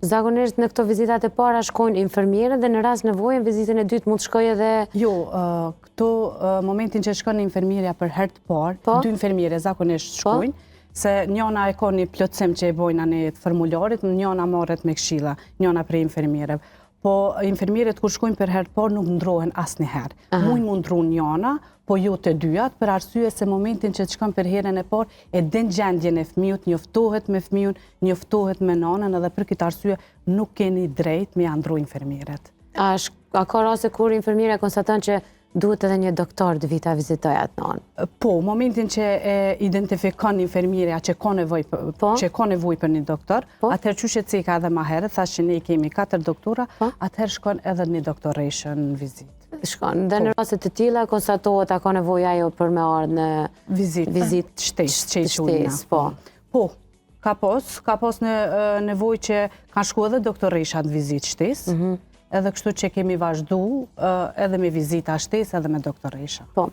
Zakonisht në këto vizitat e para shkojnë infermierët dhe në rast nevojë vizitën e dytë mund të shkojë edhe... Jo, këto momentin që shkon infermierja për herë të parë, dy infermiere zakonisht shkojnë, se njëna e ka një plotësim që e bojnë anë të formularit, njëna marret me këshilla, njëna prej infermierëve. Po infermierët kur shkojnë për herë të parë nuk ndrohen asnjëherë. Mund mu ndru njëna, po jo të dyjat, për arsye se momentin që të shkon për herën e parë e din gjendjen e fëmijët, njoftohet me fëmijën, njoftohet me nanën, edhe për këtë arsye nuk keni drejt me ja ndru infermierët. A ka raste kur infermierja konstaton që duhet edhe një doktor të vita vizitoj atë nanë? Po, momentin që e identifikon infermierja që ka nevoj për një doktor, atëherë qyshe cika edhe ma herë, thash që ne kemi 4 doktora, atëherë shkon edhe një doktoreshë në vizitë. Shkon, dhe në rastet të tilla konstatohet a ka nevojë ajo për me ardhë në vizitë shtesë, po. Ka pas nevojë që kanë shku edhe doktoresha në vizitë shtesë, edhe kështu që kemi vazhdu edhe me vizita shtesë edhe me doktoresha. Po.